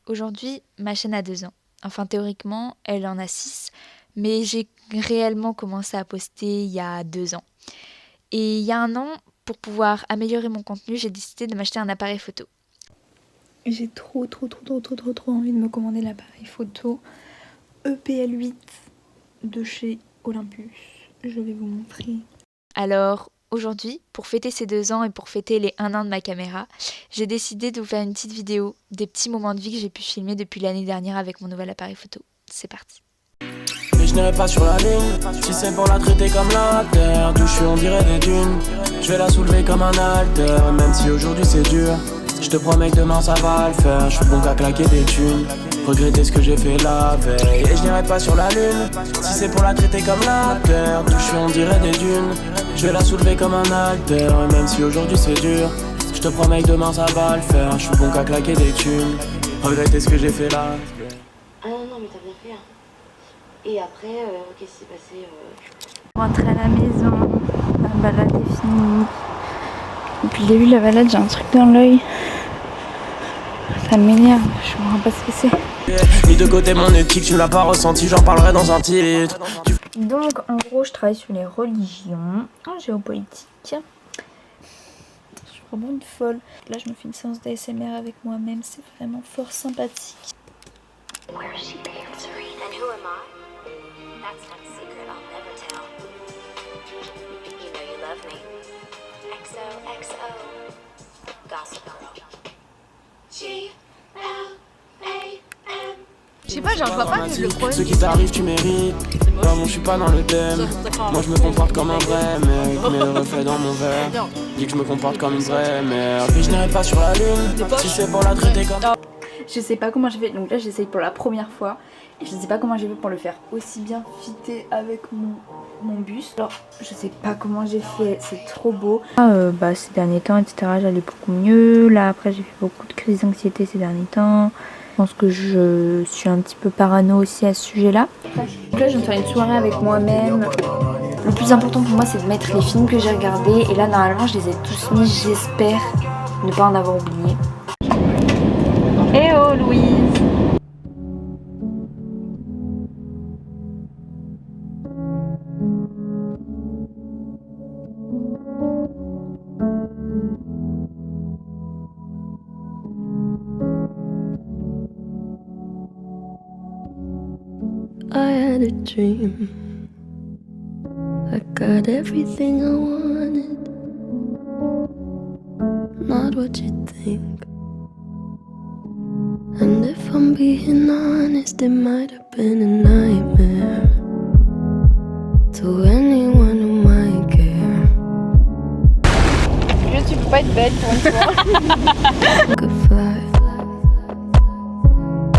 Aujourd'hui, ma chaîne a 2 ans. Enfin, théoriquement, elle en a 6, mais j'ai réellement commencé à poster il y a 2 ans. Et il y a un an, pour pouvoir améliorer mon contenu, j'ai décidé de m'acheter un appareil photo. J'ai trop envie de me commander l'appareil photo EPL8 de chez Olympus. Je vais vous montrer. Alors, aujourd'hui, pour fêter ces 2 ans et pour fêter les 1 an de ma caméra, j'ai décidé de vous faire une petite vidéo des petits moments de vie que j'ai pu filmer depuis l'année dernière avec mon nouvel appareil photo. C'est parti. Mais je n'irai pas sur la lune, si c'est pour la traiter comme la terre. D'où je suis on dirait des dunes, je vais la soulever comme un halter. Même si aujourd'hui c'est dur, je te promets que demain ça va le faire. Je suis bon qu'à claquer des thunes, regretter ce que j'ai fait la veille. Et je n'irai pas sur la lune, si c'est pour la traiter comme la terre. D'où je suis on dirait des dunes, je vais la soulever comme un halter. Et même si aujourd'hui c'est dur, je te promets que demain ça va le faire. Je suis bon qu'à claquer des thunes, regretter ce que j'ai fait là. Ah non mais t'as bien fait. Et après, qu'est-ce qui s'est passé Rentrer à la maison, la balade est finie. Depuis le début de la balade, j'ai un truc dans l'œil. Ça m'énerve, je me rends pas ce que c'est. Mis de côté mon éthique, tu l'as pas ressenti, j'en parlerai dans un titre. Donc en gros, je travaille sur les religions en géopolitique. Je suis vraiment une folle. Là, je me fais une séance d'ASMR avec moi-même, c'est vraiment fort sympathique. Where is she answering? And who am I? That's not a secret I'll never tell. You know you love me. XOXO. Gossip Girl. G-L-A-M. Je sais pas, genre je vois pas le problème. Ce qui t'arrive, tu mérites. Moi, bon, je suis pas dans le thème. Moi, je me comporte comme un vrai mec. Mais le reflet dans mon verre dit que je me comporte comme une vraie merde. Et je n'irai pas sur la lune si c'est pour la traiter comme. Je sais pas comment j'ai fait, donc là j'essaye pour la première fois et je sais pas comment j'ai fait pour le faire aussi bien fité avec mon bus. Alors je sais pas comment j'ai fait, c'est trop beau. Ces derniers temps etc, j'allais beaucoup mieux. Là après j'ai fait beaucoup de crises d'anxiété ces derniers temps. Je pense que je suis un petit peu parano aussi à ce sujet là. Donc là je vais me faire une soirée avec moi-même. Le plus important pour moi c'est de mettre les films que j'ai regardés et là normalement je les ai tous mis, j'espère ne pas en avoir oublié. Eh oh Louise! I had a dream. I got everything I wanted. Not what you think. And if I'm being honest, it might have been a nightmare to anyone who might care. Juste tu peux pas être belle pour une fois. Could fly.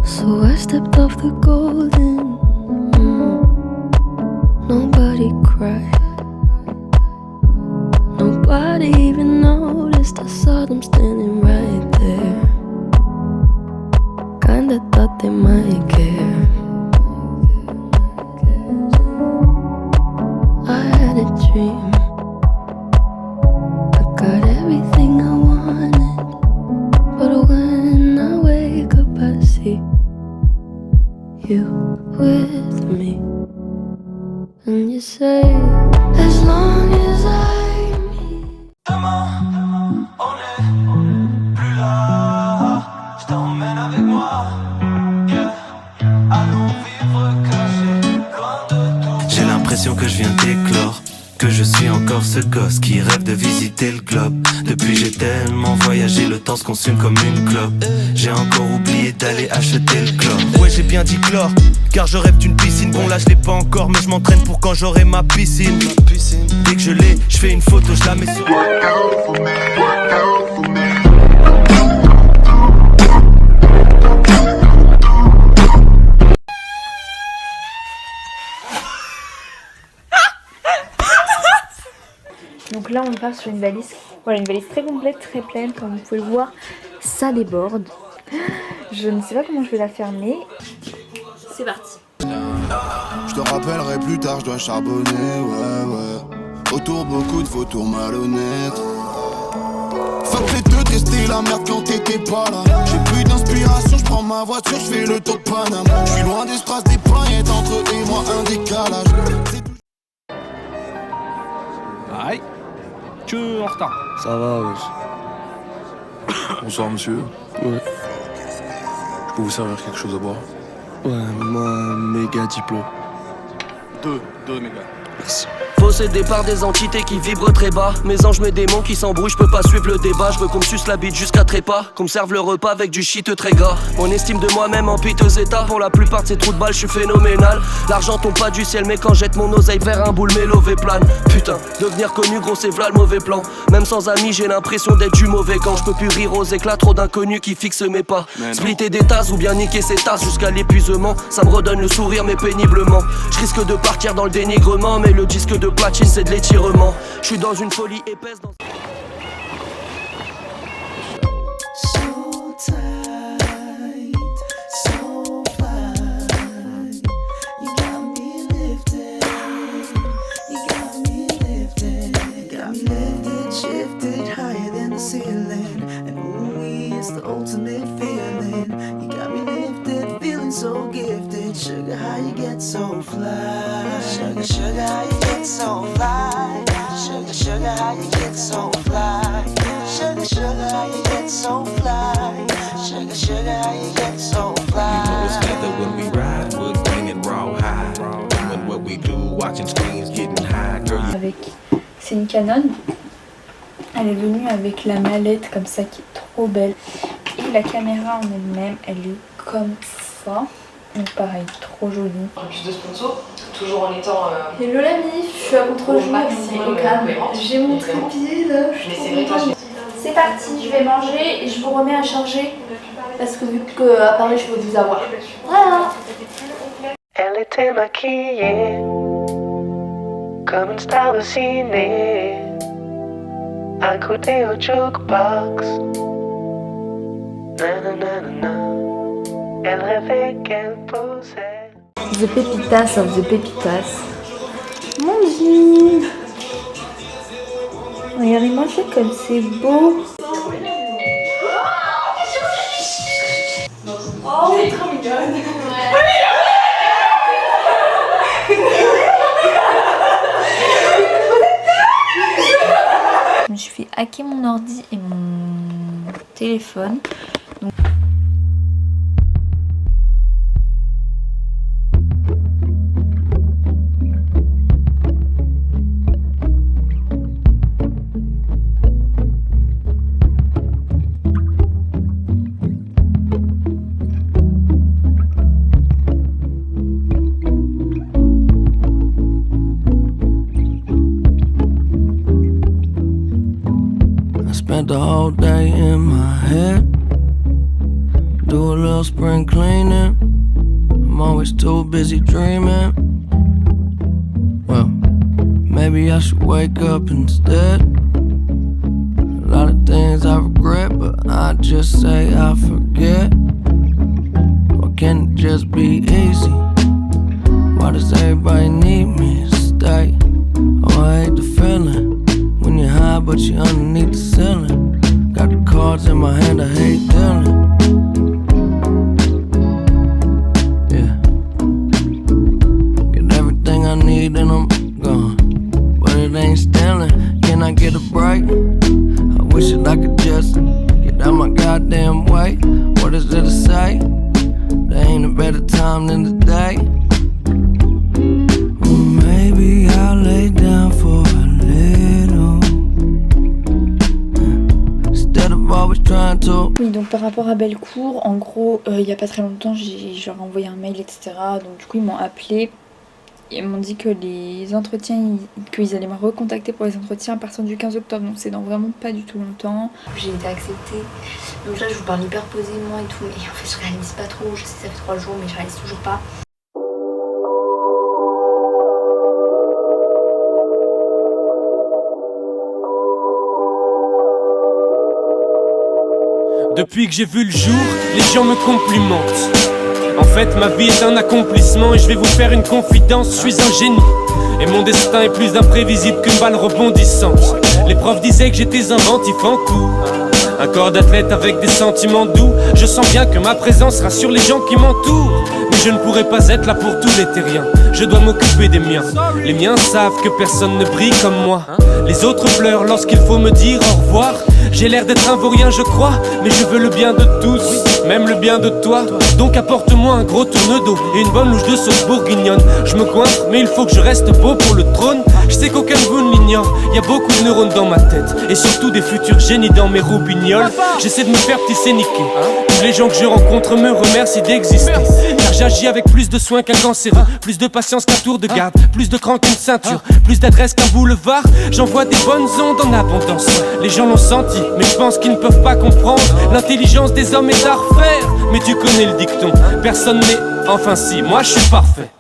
So I stepped off the golden. Nobody cried. Nobody even noticed. I saw them standing right there. Kinda thought they might care. I had a dream. I got everything I wanted. But when I wake up I see you with me. And you say, as long as I'm here. Demain, on est plus là. Je t'emmène avec moi. Yeah. Allons vivre cachés, loin de tout. J'ai l'impression que je viens d'éclore. Que je suis encore ce gosse qui rêve de visiter le globe. Depuis j'ai tellement voyagé, le temps se consume comme une clope. J'ai encore oublié d'aller acheter le chlore. Ouais j'ai bien dit chlore, car je rêve d'une piscine. Bon là je l'ai pas encore, mais je m'entraîne pour quand j'aurai ma piscine. Dès que je l'ai, je fais une photo, je la mets sur. Donc là on part sur une valise, voilà une valise très complète, très pleine, comme vous pouvez le voir, ça déborde. Je ne sais pas comment je vais la fermer. C'est parti. Je te rappellerai plus tard, je dois charbonner, ouais. Autour beaucoup de vautours malhonnêtes. Ça me fait 2 resté la merde quand t'étais pas là. J'ai plus d'inspiration, je prends ma voiture, je fais le tour de Paname. Je suis loin des strass, des paillettes, entre eux et moi un décalage. Aïe, tu es en retard. Ça va, wesh. Bonsoir monsieur. Ouais. Je peux vous servir quelque chose à boire? Ouais, moi, méga diplôme. Deux méga. Merci. Possédé par des entités qui vibrent très bas. Mes anges, mes démons qui s'embrouillent, je peux pas suivre le débat. Je veux qu'on me suce la bite jusqu'à trépas, qu'on me serve le repas avec du shit très gras. Mon estime de moi-même en piteux état. Pour la plupart de ces trous de balles, je suis phénoménal. L'argent tombe pas du ciel, mais quand jette mon oseille vers un boule, mes lovés plane. Putain, devenir connu, gros c'est v'là le mauvais plan. Même sans amis, j'ai l'impression d'être du mauvais camp. Je peux plus rire aux éclats, trop d'inconnus qui fixent mes pas. Splitter des tasses ou bien niquer ces tasses jusqu'à l'épuisement. Ça me redonne le sourire, mais péniblement. Je risque de partir dans le dénigrement, mais le disque de platine c'est de l'étirement. Je suis dans une folie épaisse dans... Shifted higher than the ceiling, and ooh, it's the ultimate feeling. You got me lifted, feeling so gifted. Sugar, how you get so fly? Sugar, sugar, how you get so fly? Sugar, sugar, how you get so fly? Sugar, sugar, how you get so fly? Sugar, sugar, how you get so fly? You know it's together when we ride, wood grain and raw high. Doing what we do, watching screens, getting high. Girl, you... C'est une Canon. Elle est venue avec la mallette comme ça qui est trop belle. Et la caméra en elle-même, elle est comme ça. Donc pareil, trop jolie. Plus de sponsors, toujours en étant... Hello la mif, je suis à contre-jour, maximum j'ai mon trépied là, je suis trop contente. C'est parti, je vais manger et je vous remets à charger. Parce que vu que à Paris je peux vous avoir. Voilà. Elle était maquillée comme une star de ciné, à côté au jukebox. Nanana, elle rêvait qu'elle posait. The Pepitas of the Pepitas. Mon Dieu. Regardez-moi ça comme c'est beau. Oh, c'est trop mignonne. Je me suis fait hacker mon ordi et mon téléphone. Donc... Spent the whole day in my head. Do a little spring cleaning. I'm always too busy dreaming. Well, maybe I should wake up instead. A lot of things I regret, but I just say I forget. Why can't it just be easy? Why does everybody need me to stay? Oh, I hate the feeling when you're high but you're underneath the ceiling. Got the cards in my hand, I hate dealing. Yeah. Get everything I need and I'm gone, but it ain't stealing. Can I get a break? I wish that I could just get out my goddamn way. What is there to say? There ain't a better time than today. Well, maybe I'll lay down for a little. Oui, donc par rapport à Bellecour, en gros, il n'y a pas très longtemps, j'ai envoyé un mail, etc. Donc du coup, ils m'ont appelé. Ils m'ont dit que les entretiens, qu'ils allaient me recontacter pour les entretiens à partir du 15 octobre. Donc c'est dans vraiment pas du tout longtemps. J'ai été acceptée. Donc là, je vous parle hyper posément et tout. Mais en fait, je réalise pas trop. Je sais que ça fait 3 jours, mais je réalise toujours pas. Depuis que j'ai vu le jour, les gens me complimentent. En fait, ma vie est un accomplissement et je vais vous faire une confidence, je suis un génie. Et mon destin est plus imprévisible qu'une balle rebondissante. Les profs disaient que j'étais inventif en tout. Un corps d'athlète avec des sentiments doux. Je sens bien que ma présence rassure les gens qui m'entourent. Mais je ne pourrais pas être là pour tous les terriens. Je dois m'occuper des miens. Les miens savent que personne ne brille comme moi. Les autres pleurent lorsqu'il faut me dire au revoir. J'ai l'air d'être un vaurien je crois, mais je veux le bien de tous, même le bien de toi. Donc apporte-moi un gros tourne-dos et une bonne louche de sauce bourguignonne. Je me coince, mais il faut que je reste beau pour le trône. Je sais qu'aucun de vous ne l'ignore, y a beaucoup de neurones dans ma tête. Et surtout des futurs génies dans mes roubignoles. J'essaie de me faire tisser niquer. Tous les gens que je rencontre me remercient d'exister. Car j'agis avec plus de soin qu'un cancéreux, plus de patience qu'un tour de garde, plus de cran qu'une ceinture, plus d'adresse qu'un boulevard. J'envoie des bonnes ondes en abondance. Les gens l'ont senti, mais je pense qu'ils ne peuvent pas comprendre. L'intelligence des hommes est à refaire. Mais tu connais le dicton, personne n'est... Enfin si, moi je suis parfait.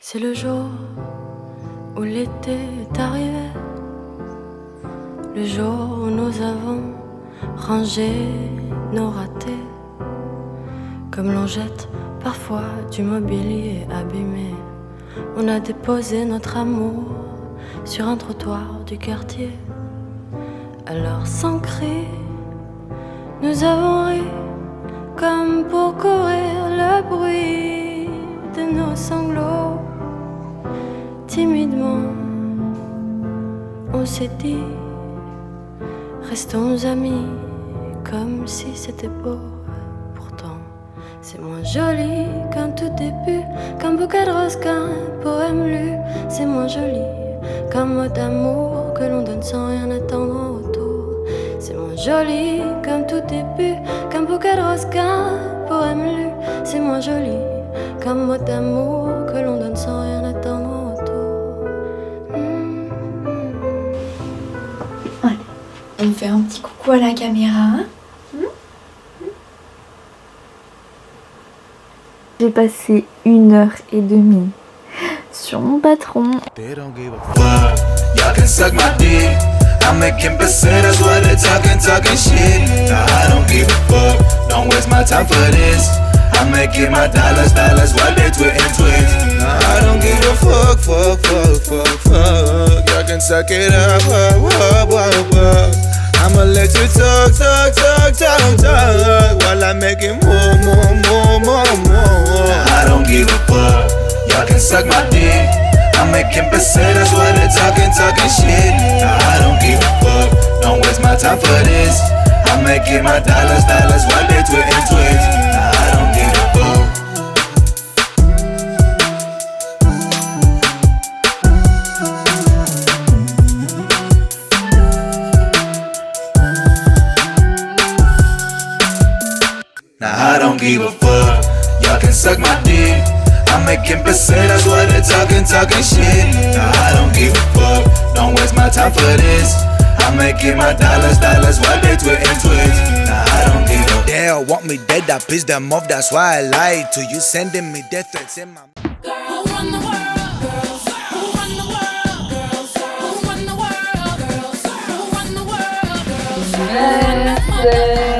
C'est le jour où l'été est arrivé, le jour où nous avons rangé nos ratés, comme l'on jette parfois du mobilier abîmé. On a déposé notre amour sur un trottoir du quartier. Alors sans cri, nous avons ri, comme pour couvrir le bruit de nos sanglots. Timidement, on s'est dit, restons amis, comme si c'était beau. Pourtant, c'est moins joli qu'un tout début, qu'un bouquet de roses, qu'un poème lu. C'est moins joli qu'un mot d'amour que l'on donne sans rien attendre en retour. C'est moins joli qu'un tout début, qu'un bouquet de roses, qu'un poème lu. C'est moins joli qu'un mot d'amour que l'on donne sans rien attendre en retour. On fait un petit coucou à la caméra. Hein. J'ai passé 1h30 sur mon patron. Y'all can suck my dick. I'm making pesetas while they're talking shit. Nah, I don't give a fuck. Don't waste my time for this. I'm making my dollars while they're tweeting. Nah, I don't give a fuck. Y'all can suck it up. I'ma let you talk while I'm making more. Nah, I don't give a fuck. Y'all can suck my dick. I'm making pesetas while they're talking shit. Nah, I don't give a fuck. Don't waste my time for this. I'm making my dollars while they're tweeting. Nah, I don't give a fuck. Nah, I don't give a fuck. Y'all can suck my dick. I'm making pesetas while they're talking shit. Nah, I don't give a fuck. Don't waste my time for this. I'm making my dollars while they tweeting. Nah, I don't give a. They all want me dead, I pissed them off, that's why I lied to you, sending me death threats in my. Girl, who run the world? Girls, who run the world? Girls, who run the world? Girls, who run the world? Girls, who run the world?